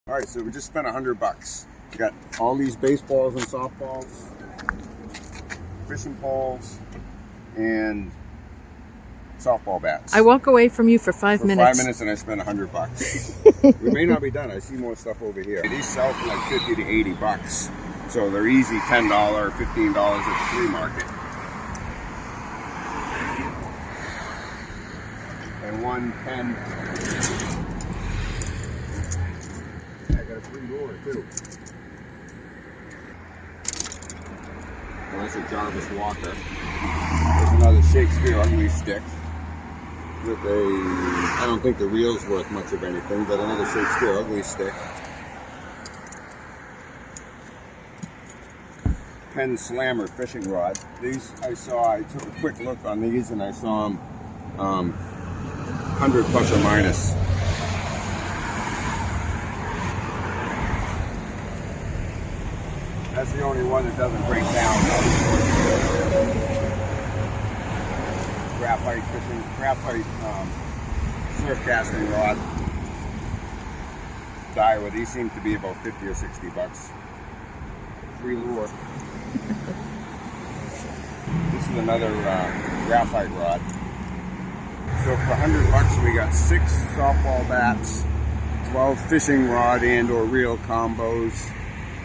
All right, so we just spent $100. We got all these baseballs and softballs, fishing poles, and softball bats. I walk away from you for 5 minutes. 5 minutes, and I spent $100. We may not be done. I see more stuff over here. These sell for like 50 to 80 bucks, so they're easy $10, $15 at the flea market. And 110. I got a free lure too. Well, that's a Jarvis Walker. There's another Shakespeare ugly stick with I don't think the reel's worth much of anything, but another Shakespeare ugly stick. Penn Slammer fishing rod. These I took a quick look on these and I saw them 100 plus or minus. That's the only one that doesn't break down. Graphite surf casting rod. Daiwa. These seem to be about 50 or 60 bucks. Free lure. This is another graphite rod. So for $100 we got 6 softball bats, 12 fishing rod and or reel combos,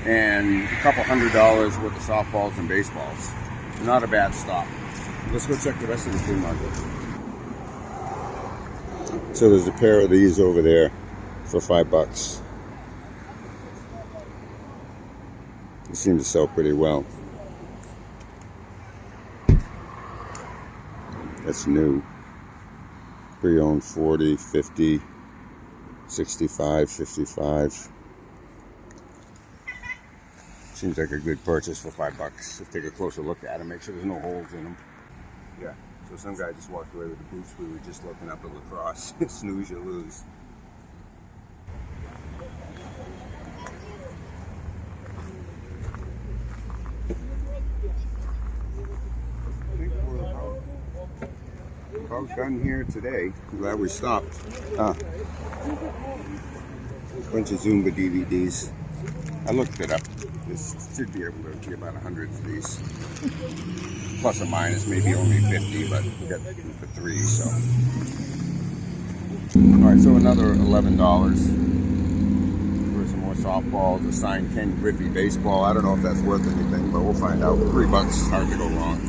and a couple $100 worth of softballs and baseballs. Not a bad stop. Let's go check the rest of the flea market. So there's a pair of these over there for $5. They seem to sell pretty well. That's new. Pre-owned 40, 50, 65, 55. Seems like a good purchase for $5. Let's take a closer look at them, make sure there's no holes in them. Yeah, so some guy just walked away with the boots we were just looking up at lacrosse. Snooze, you lose. I think we're about done here today. I'm glad we stopped. A bunch of Zumba DVDs. I looked it up. This should be able to be about 100 for these. Plus or minus, maybe only 50, but we got them for 3, so. Alright, so another $11 for some more softballs, a signed Ken Griffey baseball. I don't know if that's worth anything, but we'll find out. $3, hard to go wrong.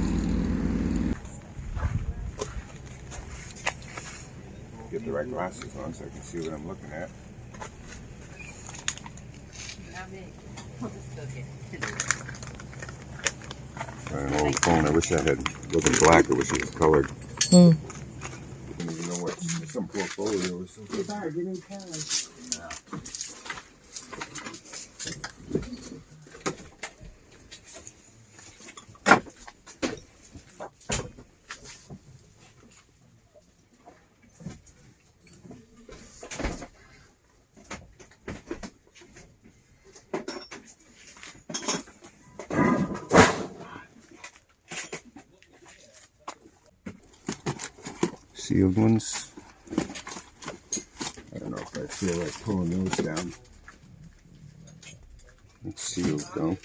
Get the right glasses on so I can see what I'm looking at. An old phone. I wish I had. It wasn't black. I wish it was colored. I don't even know what. Some portfolio or something. It's hard. You didn't tell us. Sealed ones. I don't know if I feel like pulling those down. It's sealed though.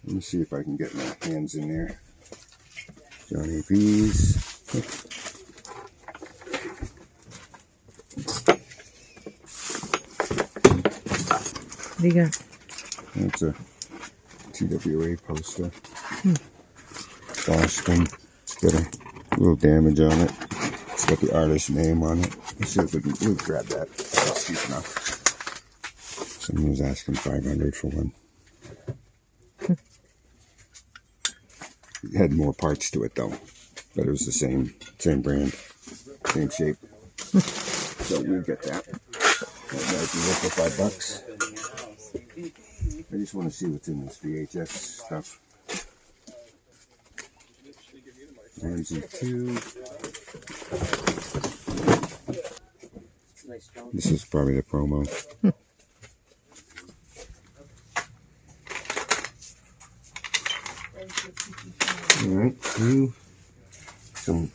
Let me see if I can get my hands in there. Johnny V's. What do you got? That's a TWA poster. Boston. It's got a little damage on it. It's got the artist's name on it. Let's see if we can grab that. That's cheap enough. Someone was asking $500 for one. It had more parts to it though, but it was the same brand, same shape. So we'll get that. That might be worth the $5. I just want to see what's in this VHS stuff. RG2. This is probably the promo. Alright, some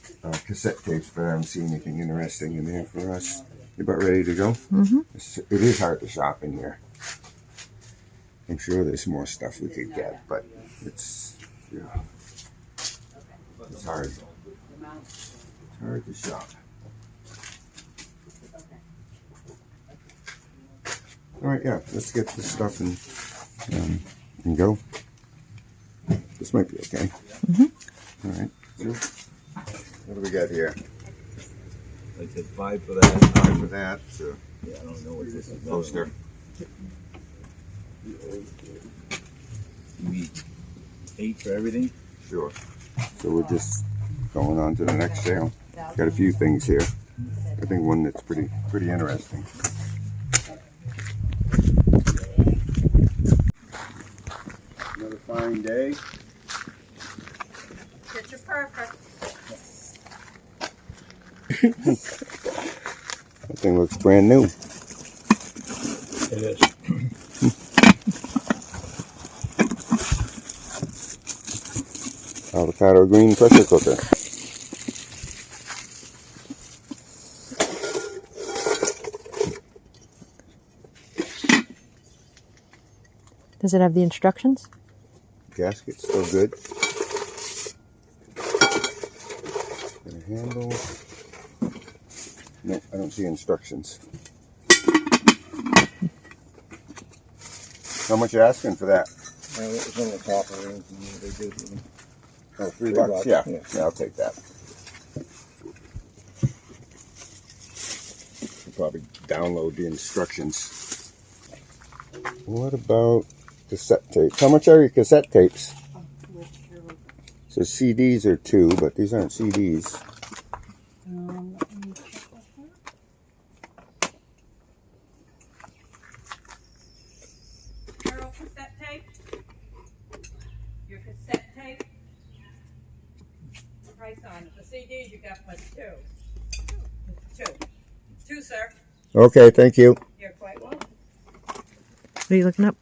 cassette tapes, but I haven't seen anything interesting in there for us. You about ready to go? Mm-hmm. It is hard to shop in here. I'm sure there's more stuff we could get, but it's, yeah, it's hard. It's hard to shop. All right, yeah, let's get this stuff and go. This might be okay. Mm-hmm. All right. So, what do we got here? I said 5 for that. 5 for that. So, Yeah, I don't know what this is. poster. You need 8 for everything? Sure. So we're just going on to the next sale. Got a few things here. I think one that's pretty interesting. Another fine day. Picture perfect. That thing looks brand new. It is. Avocado green pressure cooker. Does it have the instructions? Gasket's still good. Got a handle. No, I don't see instructions. How much you asking for that? It was on the top of everything they did. Oh, $3 $3? Yeah. yeah. Yeah, I'll take that. I'll probably download the instructions. What about cassette tapes? How much are your cassette tapes? So CDs are 2, but these aren't CDs. Carol, cassette tape? Your cassette tape? Price on it. The CDs you got but 2. 2. 2, sir. Okay, thank you. You're quite welcome. What are you looking up?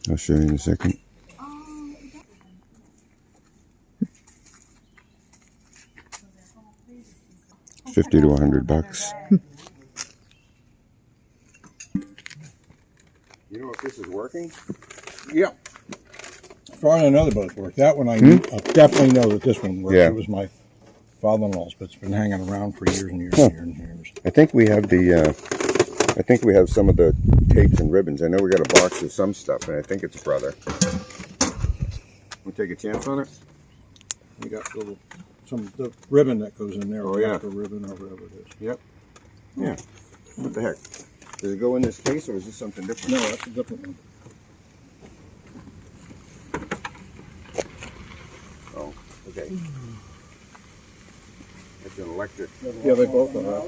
I'll show you in a second. $50 to $100. You know if this is working? Yeah. As far as I know, they both work. That one I definitely know that this one works. Yeah. It was my father-in-law's, but it's been hanging around for years and years and years and years. I think we have I think we have some of the tapes and ribbons. I know we got a box of some stuff, and I think it's Brother. We'll take a chance on it? You got the ribbon that goes in there. Oh, yeah. The ribbon or whatever it is. Yep. Yeah. What the heck? Does it go in this case, or is this something different? No, that's a different one. Oh, okay. It's an electric. Yeah, they both are.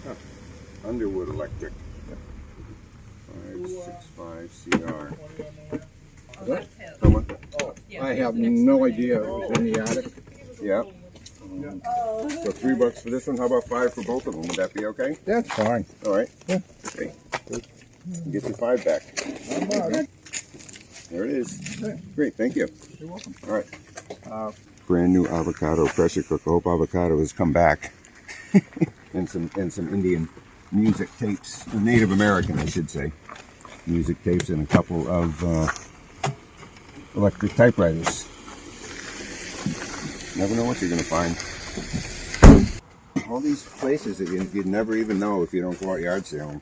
Huh. Underwood Electric. 565 CR. How much? I have no idea. It was in the attic. Yeah. So $3 for this one. How about 5 for both of them? Would that be okay? That's fine. All right. Yeah. Okay. Get your 5 back. There it is. Great. Thank you. You're welcome. All right. Brand new avocado pressure cooker. Hope avocado has come back. and some Indian music tapes, or Native American, I should say, music tapes, and a couple of electric typewriters. Never know what you're going to find. All these places that you'd never even know if you don't go out yard sailing.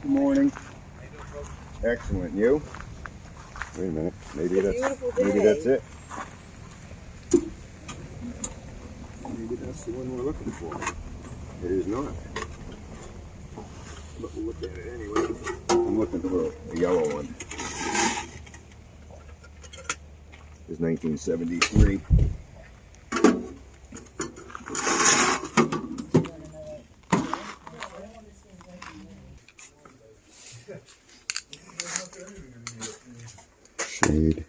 Good morning. Excellent. You? Wait a minute. Maybe that's it. Maybe that's the one we're looking for. It is not. But we'll look at it anyway. I'm looking for a yellow one. It's 1973. Shade.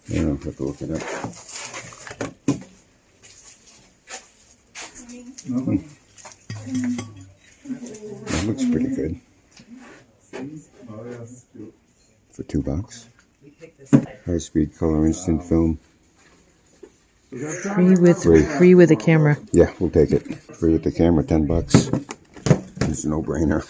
Yeah, I'll have to look it up. pretty good. For $2. High speed color instant film. Free with a camera. Yeah, we'll take it. Free with the camera, $10. It's a no-brainer.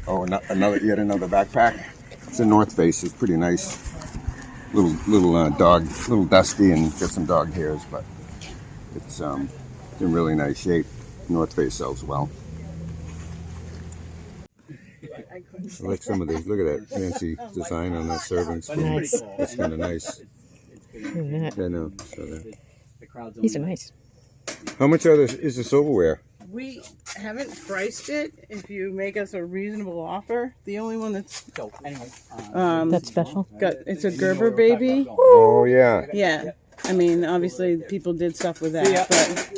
Oh, yet another backpack. It's a North Face. It's pretty nice. Little dusty and got some dog hairs, but it's in really nice shape. North Face sells well. I like some of these. Look at that fancy design on that serving spoon. Nice. That's kind of nice. Look at that. I know. So that. These are nice. How much is the silverware? We haven't priced it. If you make us a reasonable offer, the only one that's That's special. it's a Gerber baby. Oh yeah. Yeah, I mean, obviously people did stuff with that, but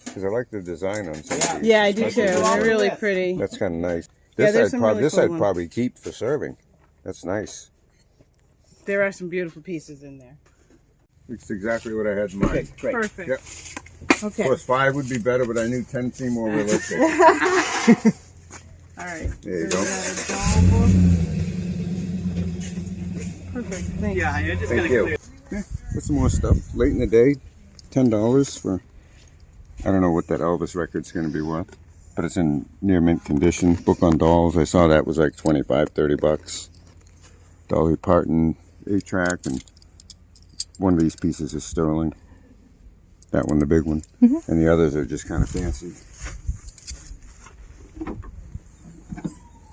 Because I like the design on some of these. yeah, I do too. They're really pretty. That's kind of nice. Yeah, This there's some really cool I'd ones. probably keep for serving. That's nice. There are some beautiful pieces in there. It's exactly what I had in mind. Perfect. Yep. Okay. Of course, 5 would be better, but I knew 10 seemed more realistic. All right. There you There's go. another doll book. Perfect. Thanks. Yeah, I just Thank you. Yeah, got some more stuff. Late in the day, $10 for, I don't know what that Elvis record's going to be worth, but it's in near mint condition. Book on Dolls, I saw that was like $25, $30. Dolly Parton 8-track, and one of these pieces is sterling. That one, the big one. And the others are just kind of fancy.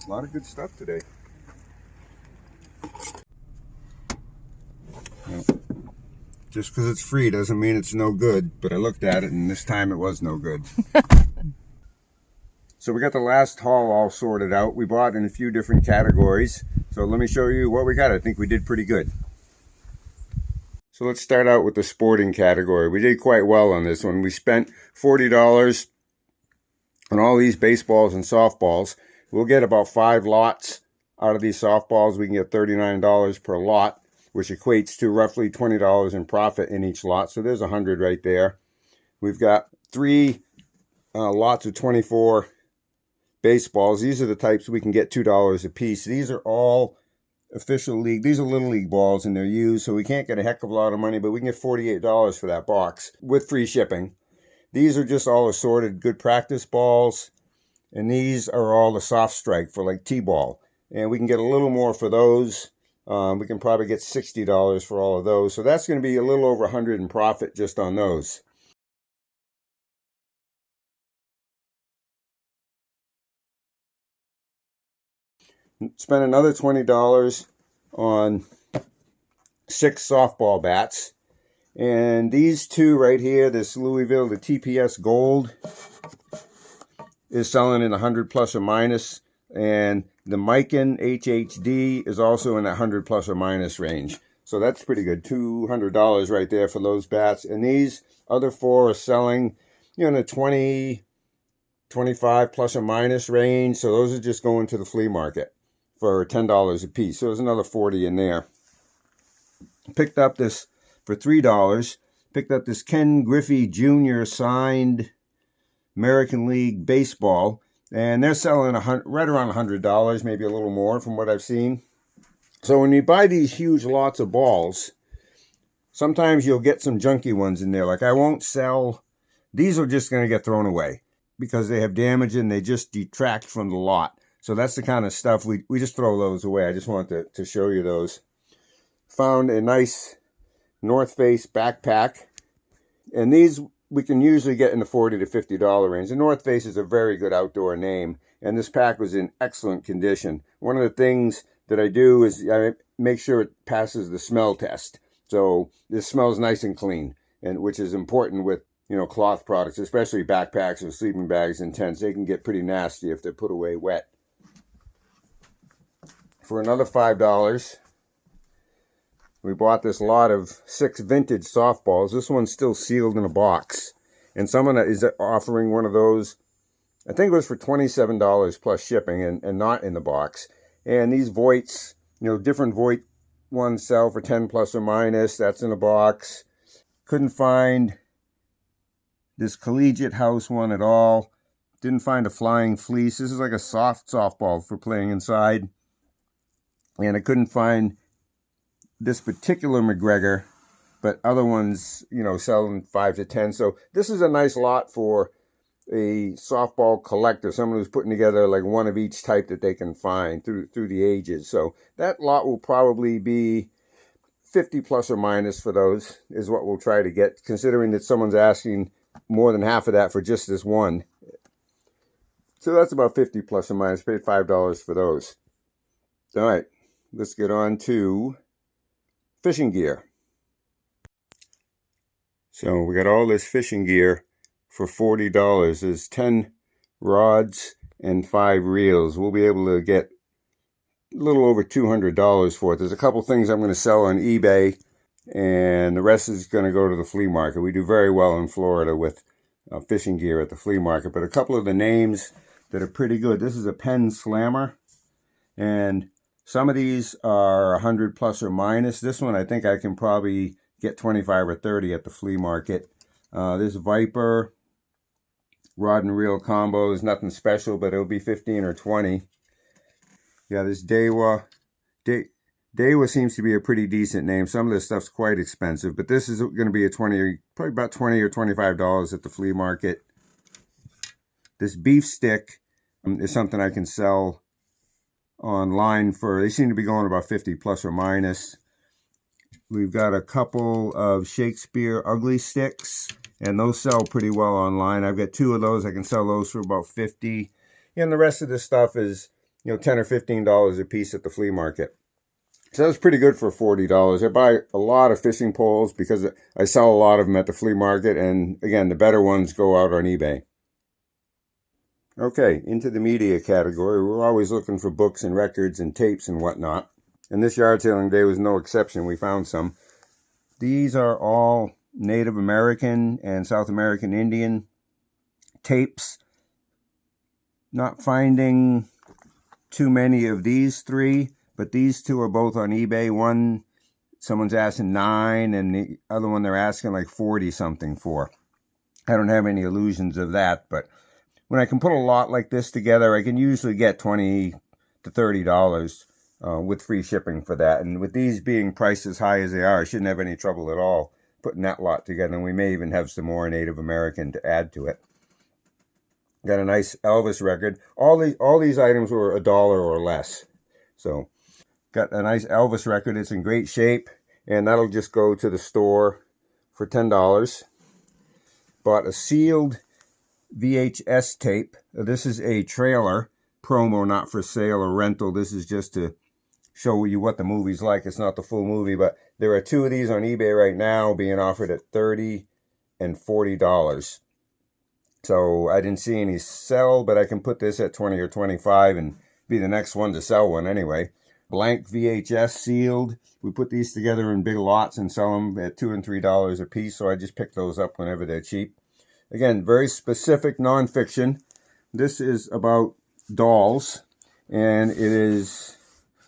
A lot of good stuff today. Well, just because it's free doesn't mean it's no good, but I looked at it and this time it was no good. So we got the last haul all sorted out. We bought in a few different categories. So let me show you what we got. I think we did pretty good. So let's start out with the sporting category. We did quite well on this one. We spent $40 on all these baseballs and softballs. We'll get about 5 lots out of these softballs. We can get $39 per lot, which equates to roughly $20 in profit in each lot. So there's 100 right there. We've got 3 lots of 24 baseballs. These are the types we can get $2 a piece. These are all official league. These are little league balls and they're used, so we can't get a heck of a lot of money, but we can get $48 for that box with free shipping. These are just all assorted good practice balls, and these are all the soft strike for like T-ball, and we can get a little more for those. We can probably get $60 for all of those, so that's going to be a little over 100 in profit just on those. Spent another $20 on 6 softball bats. And these 2 right here, this Louisville, the TPS Gold, is selling in 100 plus or minus. And the Mikan HHD is also in that 100 plus or minus range. So that's pretty good. $200 right there for those bats. And these other 4 are selling, in the 20, 25 plus or minus range. So those are just going to the flea market for $10 a piece. So there's another 40 in there. Picked up this for $3. Picked up this Ken Griffey Jr. signed American League baseball, and they're selling right around $100, maybe a little more from what I've seen. So when you buy these huge lots of balls, sometimes you'll get some junky ones in there. Like I won't sell. These are just going to get thrown away because they have damage and they just detract from the lot. So that's the kind of stuff we just throw those away. I just wanted to show you those. Found a nice North Face backpack. And these we can usually get in the $40 to $50 range. The North Face is a very good outdoor name. And this pack was in excellent condition. One of the things that I do is I make sure it passes the smell test. So this smells nice and clean, and which is important with cloth products, especially backpacks or sleeping bags and tents. They can get pretty nasty if they're put away wet. For another $5, we bought this lot of 6 vintage softballs. This one's still sealed in a box. And someone is offering one of those I think it was for $27 plus shipping and not in the box. And these Voights, you know, different Voight ones sell for 10 plus or minus. That's in a box. Couldn't find this Collegiate House one at all. Didn't find a Flying Fleece. This is like a softball for playing inside. And I couldn't find this particular McGregor, but other ones, you know, selling 5 to 10. So this is a nice lot for a softball collector, someone who's putting together like one of each type that they can find through the ages. So that lot will probably be 50 plus or minus for those, is what we'll try to get, considering that someone's asking more than half of that for just this one. So that's about 50 plus or minus. Paid $5 for those. All right, let's get on to fishing gear. So we got all this fishing gear for $40. There's 10 rods and 5 reels. We'll be able to get a little over $200 for it. There's a couple things I'm going to sell on eBay, and the rest is going to go to the flea market. We do very well in Florida with fishing gear at the flea market, but a couple of the names that are pretty good. This is a Penn Slammer, and some of these are 100 plus or minus. This one I think I can probably get 25 or 30 at the flea market. This Viper rod and reel combo is nothing special, but it'll be 15 or 20. Yeah, this Dewa. Dewa seems to be a pretty decent name. Some of this stuff's quite expensive, but this is going to be probably about $20 or $25 at the flea market. This Beef Stick is something I can sell online for, they seem to be going about 50 plus or minus. We've got a couple of Shakespeare Ugly Sticks, and those sell pretty well online. I've got 2 of those. I can sell those for about 50. And the rest of this stuff is, you know, $10 or $15 a piece at the flea market. So that's pretty good for $40. I buy a lot of fishing poles because I sell a lot of them at the flea market, and again, the better ones go out on eBay. Okay, into the media category. We're always looking for books and records and tapes and whatnot. And this yard sailing day was no exception. We found some. These are all Native American and South American Indian tapes. Not finding too many of these 3, but these 2 are both on eBay. One, someone's asking $9, and the other one they're asking like 40 something for. I don't have any illusions of that, but when I can put a lot like this together, I can usually get $20 to $30 with free shipping for that. And with these being priced as high as they are, I shouldn't have any trouble at all putting that lot together. And we may even have some more Native American to add to it. Got a nice Elvis record. All these items were $1 or less. So got a nice Elvis record. It's in great shape, and that'll just go to the store for $10. Bought a sealed VHS tape. This is a trailer promo, not for sale or rental. This is just to show you what the movie's like. It's not the full movie, but there are 2 of these on eBay right now being offered at $30 and $40. So I didn't see any sell, but I can put this at 20 or 25 and be the next one to sell one anyway. Blank VHS sealed. We put these together in big lots and sell them at $2 and $3 a piece. So I just pick those up whenever they're cheap. Again, very specific nonfiction. This is about dolls, and it is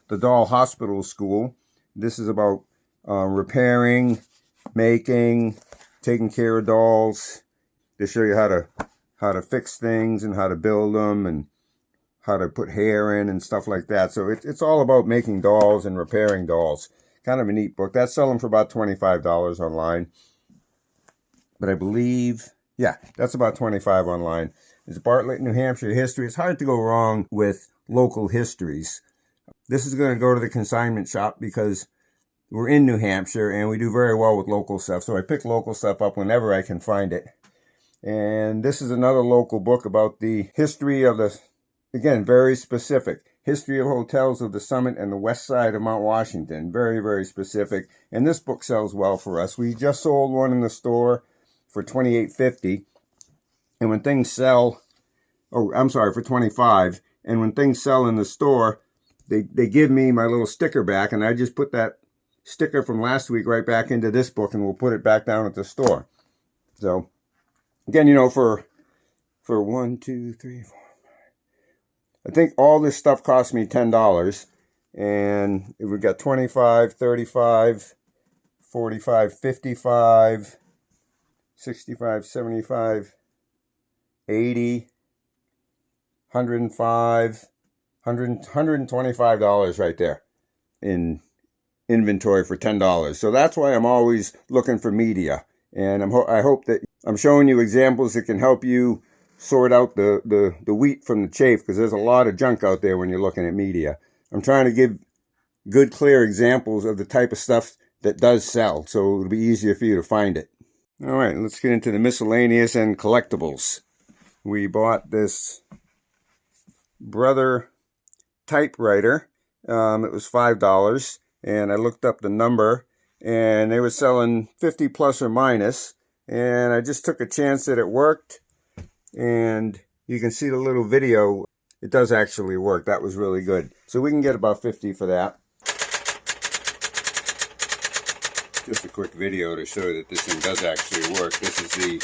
the Doll Hospital School. This is about repairing, making, taking care of dolls. They show you how to fix things and how to build them and how to put hair in and stuff like that. So it's all about making dolls and repairing dolls. Kind of a neat book. That's selling for about $25 online. But I believe, yeah, that's about $25 online. It's Bartlett, New Hampshire history. It's hard to go wrong with local histories. This is going to go to the consignment shop because we're in New Hampshire and we do very well with local stuff. So I pick local stuff up whenever I can find it. And this is another local book about the history of the, again, very specific, history of hotels of the summit and the west side of Mount Washington. Very, very specific. And this book sells well for us. We just sold one in the store for $28.50. And when things sell, oh, I'm sorry, for $25. And when things sell in the store, they give me my little sticker back, and I just put that sticker from last week right back into this book, and we'll put it back down at the store. So, again, you know, for for 1, 2, 3, 4. I think all this stuff cost me $10. And we got 25, 35, 45, 55, 65, 75, 80, 105, $125 right there in inventory for $10. So that's why I'm always looking for media. And I hope that I'm showing you examples that can help you sort out the wheat from the chaff, because there's a lot of junk out there when you're looking at media. I'm trying to give good, clear examples of the type of stuff that does sell, so it'll be easier for you to find it. All right, let's get into the miscellaneous and collectibles. We bought this Brother typewriter. It was $5, and I looked up the number, and they were selling 50 plus or minus, and I just took a chance that it worked, and you can see the little video. It does actually work. That was really good. So we can get about 50 for that. Just a quick video to show that this thing does actually work. This is the,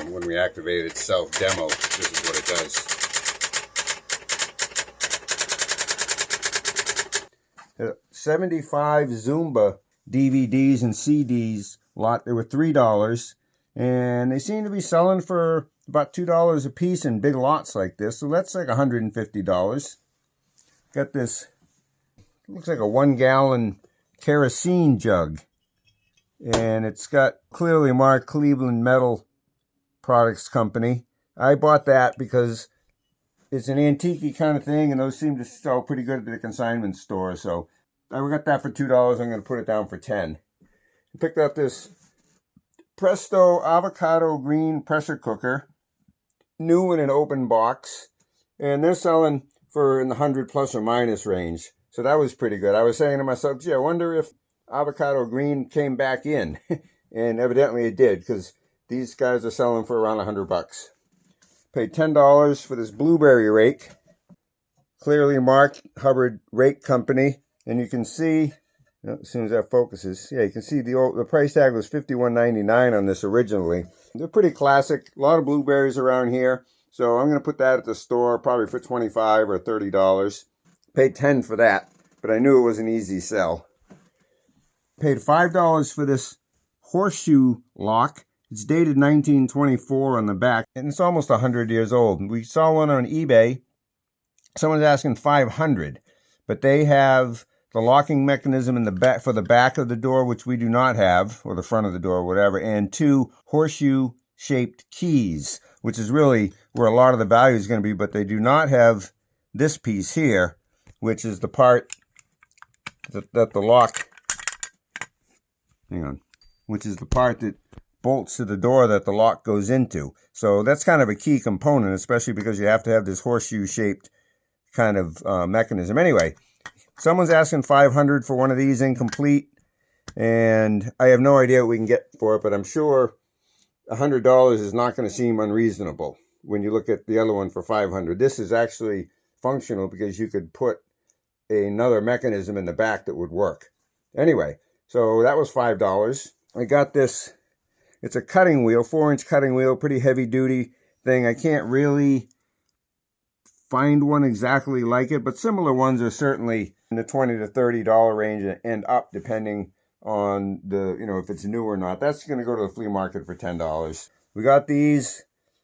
when we activate it, self-demo, this is what it does. 75 Zumba DVDs and CDs lot. They were $3, and they seem to be selling for about $2 a piece in big lots like this. So that's like $150. Got this, looks like a 1-gallon kerosene jug, and it's got clearly marked Cleveland Metal Products Company. I bought that because it's an antique kind of thing, and those seem to sell pretty good at the consignment store. So I got that for $2. I'm going to put it down for $10. I picked up this Presto avocado green pressure cooker, new in an open box, and they're selling for in the 100 plus or minus range. So that was pretty good. I was saying to myself, gee, I wonder if avocado green came back in. And evidently it did, because these guys are selling for around $100. Paid $10 for this blueberry rake. Clearly marked Hubbard Rake Company. And you can see, as soon as that focuses, yeah, you can see the price tag was $51.99 on this originally. They're pretty classic. A lot of blueberries around here. So I'm going to put that at the store probably for $25 or $30. Paid $10 for that, but I knew it was an easy sell. Paid $5 for this horseshoe lock. It's dated 1924 on the back, and it's almost 100 years old. We saw one on eBay. Someone's asking $500, but they have the locking mechanism in the back for the back of the door, which we do not have, or the front of the door, or whatever, and 2 horseshoe-shaped keys, which is really where a lot of the value is going to be, but they do not have this piece here, which is the part that the lock, which is the part that bolts to the door that the lock goes into. So that's kind of a key component, especially because you have to have this horseshoe-shaped kind of mechanism. Anyway, someone's asking $500 for one of these incomplete, and I have no idea what we can get for it, but I'm sure $100 is not going to seem unreasonable when you look at the other one for $500. This is actually functional because you could put another mechanism in the back that would work. Anyway, so that was $5. I got this, it's a cutting wheel, 4-inch cutting wheel, pretty heavy duty thing. I can't really find one exactly like it, but similar ones are certainly in the $20 to $30 range and up, depending on the, if it's new or not. That's going to go to the flea market for $10. We got these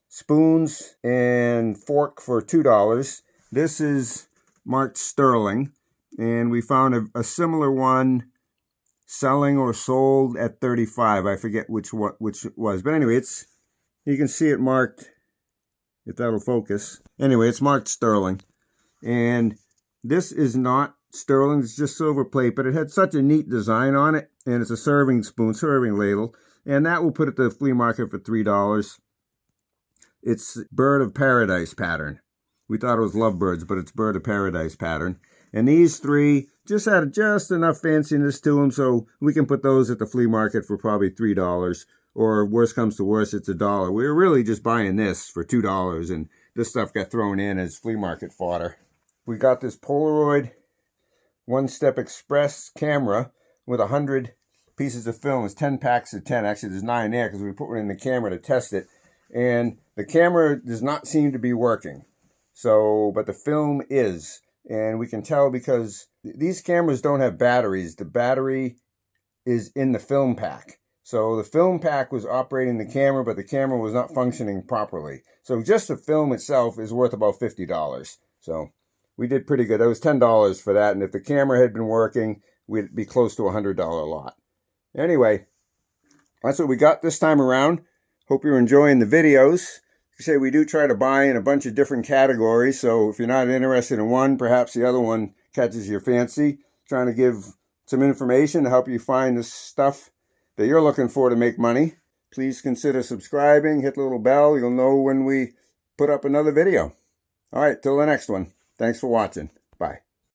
spoons and fork for $2. This is marked sterling, and we found a similar one selling or sold at $35. I forget which it was, but anyway, you can see it marked, if that'll focus. Anyway, it's marked sterling, and this is not sterling, it's just silver plate, but it had such a neat design on it, and it's a serving spoon, serving ladle, and that will put it to the flea market for $3. It's Bird of Paradise pattern. We thought it was Lovebirds, but it's Bird of Paradise pattern. And these 3 just had just enough fanciness to them, so we can put those at the flea market for probably $3. Or worst comes to worst, it's $1. We were really just buying this for $2, and this stuff got thrown in as flea market fodder. We got this Polaroid One-Step Express camera with 100 pieces of film. It's 10 packs of 10. Actually, there's 9 there because we put one in the camera to test it. And The camera does not seem to be working. So, but the film is. And we can tell because these cameras don't have batteries. The battery is in the film pack. So the film pack was operating the camera, but the camera was not functioning properly. So just the film itself is worth about $50. So we did pretty good. That was $10 for that. And if the camera had been working, we'd be close to a $100 lot. Anyway, that's what we got this time around. Hope you're enjoying the videos. Like I say, we do try to buy in a bunch of different categories. So if you're not interested in one, perhaps the other one catches your fancy. Trying to give some information to help you find the stuff that you're looking for to make money. Please consider subscribing, hit the little bell. You'll know when we put up another video. All right, till the next one. Thanks for watching.